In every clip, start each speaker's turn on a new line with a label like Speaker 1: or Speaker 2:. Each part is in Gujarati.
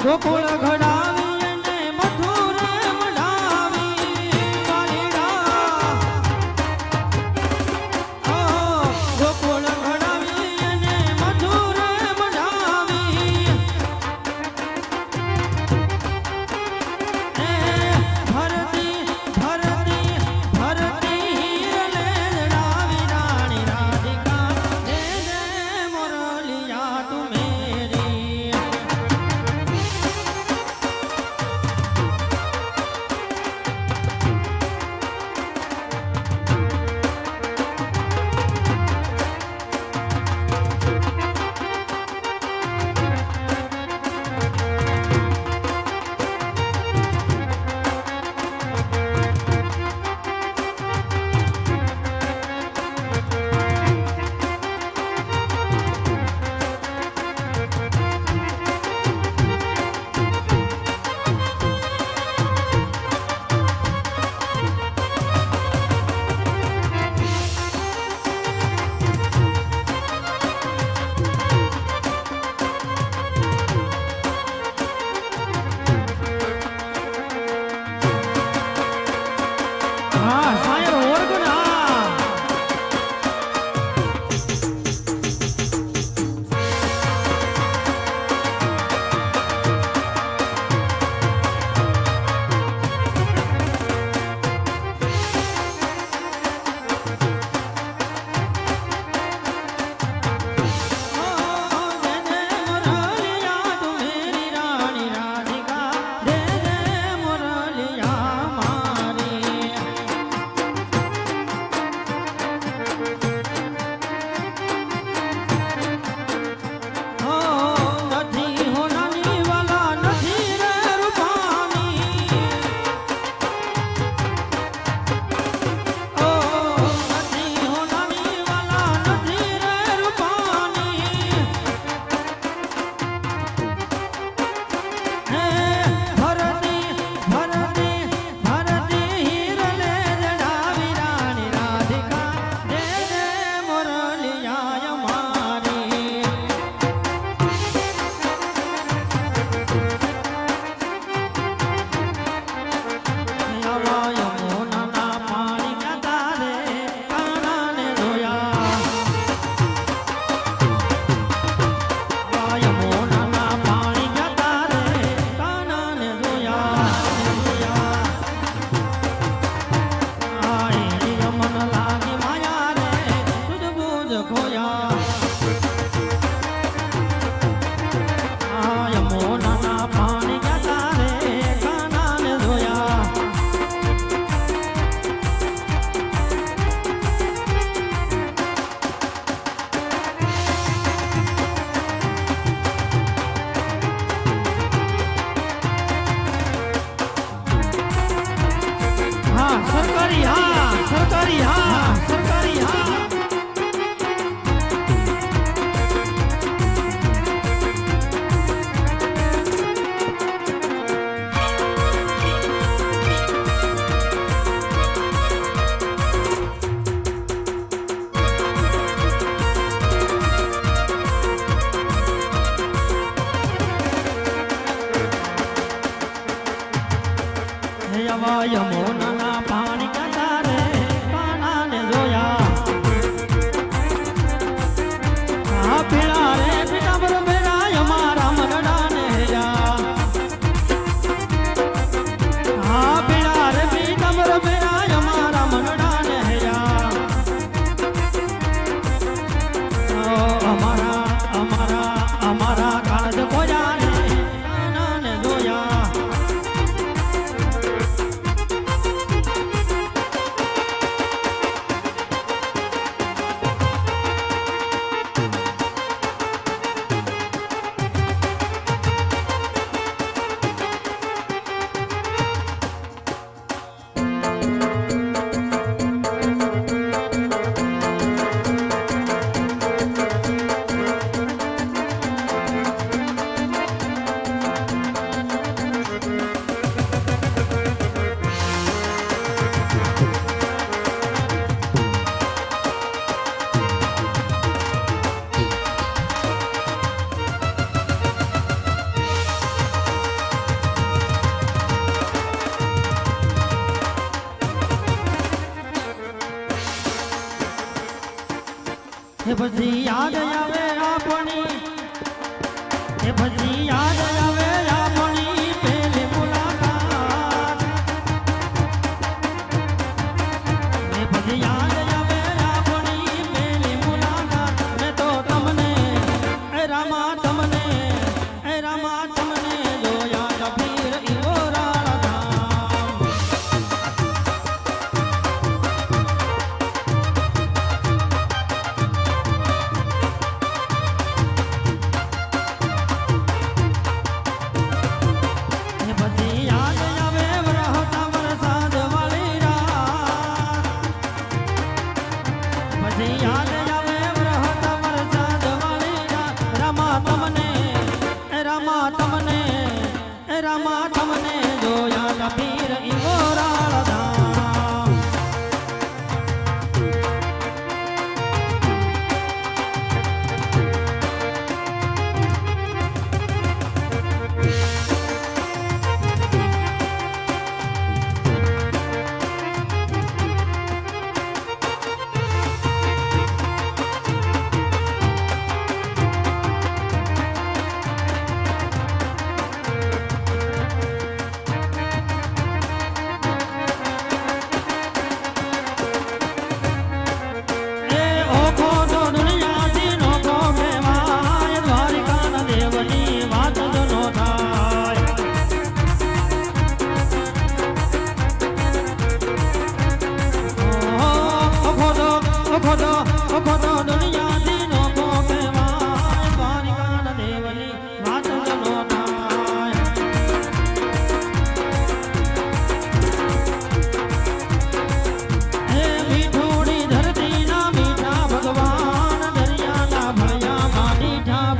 Speaker 1: ગોકુળ ઘડાવી અને મથુર મઢાવી વાલીડા ગોકુળ ઘડાવી અને મથુર મઢાવી ભરતી ભરતી ભરતી હીરલે જડાવી રાણી રાધિકા દે દે મોરલિયા તું મેરી સરકારી હા સરકારી હા સરકારી હા યમુના પાણી જતા રે પાના ને જોયા આ પીળા રે પીતાંબર મેરા અમારા મગડા ને જા આ પીળા રે પીતાંબર મેરા અમારા મગડા ને જા અમારા અમારા અમારા કાળજ કોયા ને પાના ને જોયા એ પછી યાદ આવે આપણી એ પછી યાદ આવે આપણી પેલી મુલાકાત એ પછી યાદ આવે આપણી પેલી મુલાકાત મેં તો તમને એ રામા તમને જોયા કબીર ઈવોરાળા ધામ એ પછી યાદ આવે વરહતા વરસાદ વાળી રાત પછી યાદ આવે વરહતા વરસાદ વાળી રાત રામા તમને જોયા કબીર ઈવોરાળા ધામ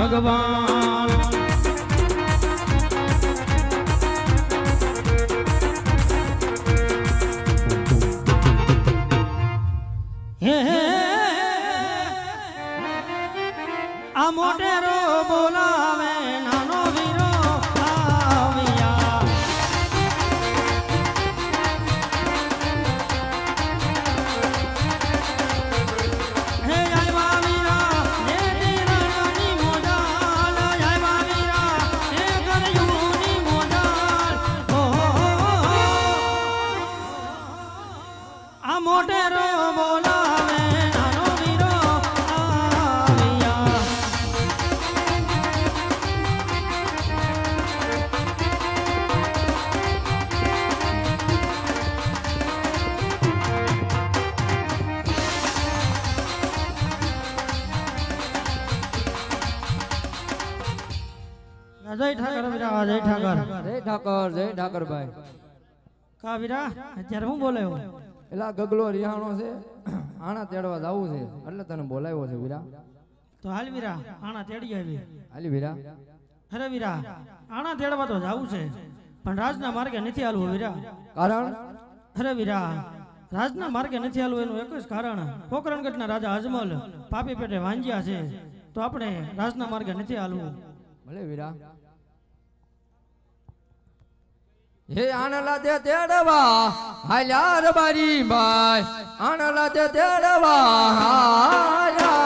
Speaker 1: ભગવાન આ મોટેરો બોલાવે નાનો વીરો આવ્યા હે આવ્યા વીરા હે તીરાની મોજાલ આવ્યા વીરા હે ગરયુની મોજાલ આ મોટેરો બોલાવે નાનો વીરો આવ્યા જય ઠાકર વીરા જય ઠાકર
Speaker 2: જય ઠાકર ભાઈ
Speaker 1: કા વીરા અત્યારે હું બોલાયો
Speaker 2: એલા ગગલો રિહાણો છે આણા તેડવા જાવું છે એટલે તને બોલાવ્યો છે વીરા
Speaker 1: તો હાલ વીરા આણા તેડી આવી
Speaker 2: હાલી વીરા
Speaker 1: અરે વીરા આણા તેડવા તો જાવું છે પણ રાજના માર્ગે નથી હાલવું વીરા
Speaker 2: કારણ
Speaker 1: અરે વીરા રાજના માર્ગે નથી હાલવું એનું એક જ કારણ પોકરણગઢના રાજા અજમલ પાપી પેટે વાંજ્યા છે તો આપણે રાજના માર્ગે નથી હાલવું
Speaker 2: ભલે વીરા હે આનલા તે તેડવા હાલ્યા રબારી ભાઈ આનલા તે તેડવા હાલ્યા